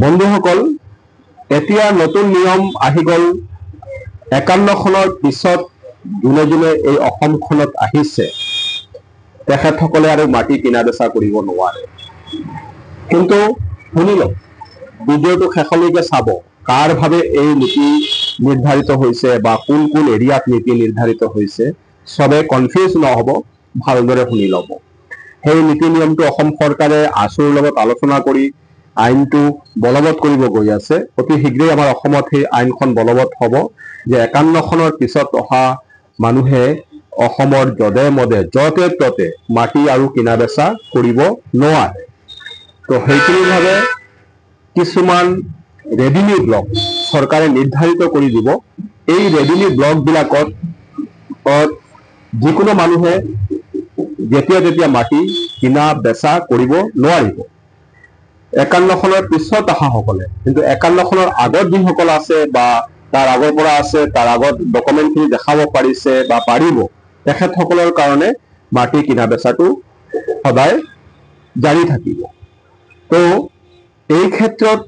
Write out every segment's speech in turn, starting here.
বন্ধুসকল, এতিয়া নতুন নিয়ম আহি গ'ল। 51 চনৰ পিছত যোনে যোনে এই অসমখনত আহিছে তেখেতসকলে আৰু মাটি কিনা বেচা কৰিব নোৱাৰে। কিন্তু শুনি লওক, ভিডিঅ'টো শেষলৈকে চাব, কাৰ ভাৱে এই নীতি নিৰ্ধাৰিত হৈছে বা কোন কোন এৰিয়াত নীতি নিৰ্ধাৰিত হৈছে, সবে কনফিউজ নহ'ব, ভালদৰে শুনি ল'ব। সেই নীতি নিয়মটো অসম চৰকাৰে আছুৰ লগত আলোচনা কৰি আইনটো বলবৎ কৰিব গৈ আছে। অতি শীঘ্ৰেই আমাৰ অসমত সেই আইনখন বলবৎ হ'ব যে 51 চনৰ পিছত অহা মানুহে অসমৰ জদে মদে য'তে ত'তে মাটি আৰু কিনা বেচা কৰিব নোৱাৰে। তো সেইখিনিভাৱে কিছুমান ৰেভিনিউ ব্লক চৰকাৰে নিৰ্ধাৰিত কৰি দিব। এই ৰেভিনিউ ব্লকবিলাকত যিকোনো মানুহে যেতিয়া তেতিয়া মাটি কিনা বেচা কৰিব নোৱাৰিব। 51 চনৰ পিছত অহাসকলে, কিন্তু 51 চনৰ আগত যিসকল আছে বা তাৰ আগৰ পৰা আছে, তাৰ আগত ডকুমেণ্টখিনি দেখাব পাৰিছে বা পাৰিব, তেখেতসকলৰ কাৰণে মাটি কিনা বেচাটো সদায় জাৰি থাকিব। তো এই ক্ষেত্ৰত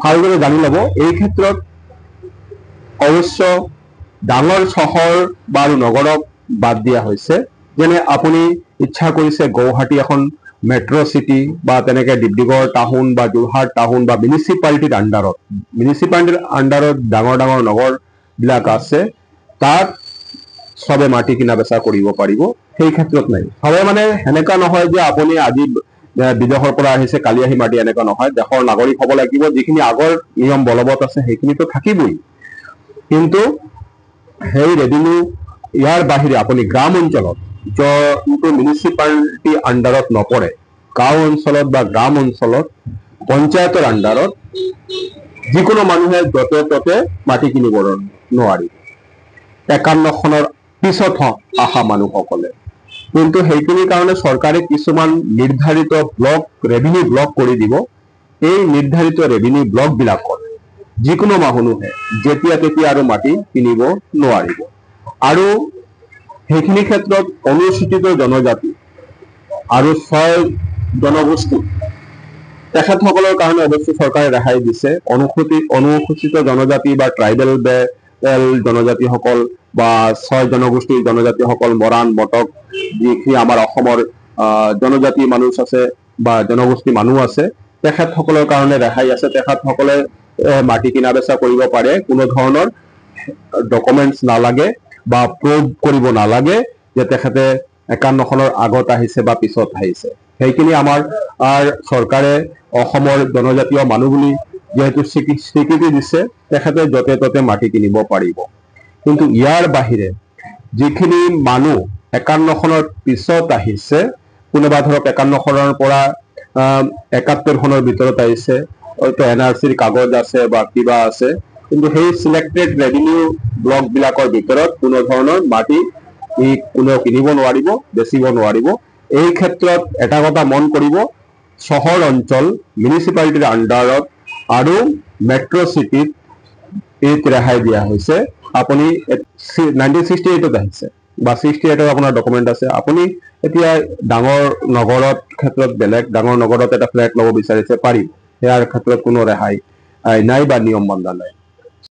ভালদৰে জানি ল'ব, এই ক্ষেত্ৰত অৱশ্য ডাঙৰ চহৰ বা নগৰক বাদ দিয়া হৈছে। যেনে আপুনি ইচ্ছা কৰিছে গুৱাহাটী এখন মেট্ৰ' চিটি বা তেনেকে ডিব্ৰুগড় টাউন বা যোৰহাট টাউন বা মিউনিচিপালিটিৰ আণ্ডাৰত ডাঙৰ ডাঙৰ নগৰবিলাক আছে, তাত সবে মাটি কিনা বেচা কৰিব পাৰিব। সেই ক্ষেত্ৰত নাই। সবে মানে সেনেকুৱা নহয় যে আপুনি আজি বিদেশৰ পৰা আহিছে কালি আহি মাটি, এনেকুৱা নহয়। দেশৰ নাগৰিক হ'ব লাগিব, যিখিনি আগৰ নিয়ম বলবৎ আছে সেইখিনিতো থাকিবই। কিন্তু সেই ৰেভিনিউ ইয়াৰ বাহিৰে আপুনি গ্ৰাম অঞ্চলত যোনটো মিউনিচিপালিটি আণ্ডাৰত নপৰে, গাঁও অঞ্চলত বা গ্ৰাম অঞ্চলত পঞ্চায়তৰ আণ্ডাৰত যিকোনো মানুহে য'তে ত'তে মাটি কিনিব নোৱাৰিব 51 চনৰ পিছত অহা মানুহসকলে। কিন্তু সেইখিনিৰ কাৰণে চৰকাৰে কিছুমান নিৰ্ধাৰিত ব্লক, ৰেভিনিউ ব্লক কৰি দিব। এই নিৰ্ধাৰিত ৰেভিনিউ ব্লকবিলাকত যিকোনো মানুহে যেতিয়া তেতিয়া আৰু মাটি কিনিব নোৱাৰিব। আৰু সেইখিনি ক্ষেত্ৰত অনুসূচিত জনজাতি আৰু 6 জনগোষ্ঠী তেখেতসকলৰ কাৰণে অৱশ্য চৰকাৰে ৰেহাই দিছে। অনুসূচিত জনজাতি বা ট্ৰাইবেল জনজাতিসকল বা 6 জনগোষ্ঠীৰ জনজাতিসকল, মৰাণ, মটক, যিখিনি আমাৰ অসমৰ জনজাতি মানুহ আছে বা জনগোষ্ঠী মানুহ আছে, তেখেতসকলৰ কাৰণে ৰেহাই আছে। তেখেতসকলে মাটি কিনা বেচা কৰিব পাৰে, কোনো ধৰণৰ ডকুমেণ্টছ নালাগে বা প্ৰুভ কৰিব নালাগে যে তেখেতে 51 চনৰ আগত আহিছে বা পিছত আহিছে। সেইখিনি আমাৰ চৰকাৰে অসমৰ জনজাতীয় মানুহ বুলি যিহেতু স্বীকৃতি দিছে, তেখেতে য'তে ত'তে মাটি কিনিব পাৰিব। কিন্তু ইয়াৰ বাহিৰে যিখিনি মানুহ 51 চনৰ পিছত আহিছে, কোনোবা ধৰক 51 চনৰ পৰা 71 চনৰ ভিতৰত আহিছে, হয়তো NRCৰ কাগজ আছে বা কিবা আছে, কিন্তু সেই চিলেক্টেড ৰেভিনিউ ব্লকবিলাকৰ ভিতৰত কোনো ধৰণৰ মাটি কোনেও কিনিব নোৱাৰিব, বেচিব নোৱাৰিব। এই ক্ষেত্ৰত এটা কথা মন কৰিব, চহৰ অঞ্চল, মিউনিচিপালিটিৰ আণ্ডাৰত আৰু মেট্ৰ' চিটিত ৰেহাই দিয়া হৈছে। আপুনি 1968ত আহিছে বা 68ত আপোনাৰ ডকুমেণ্ট আছে, আপুনি এতিয়া ডাঙৰ নগৰত ক্ষেত্ৰত বেলেগ, ডাঙৰ নগৰত এটা ফ্লেট ল'ব বিচাৰিছে, পাৰিব। ইয়াৰ ক্ষেত্ৰত কোনো ৰেহাই নাই বা নিয়ম বন্ধা নাই।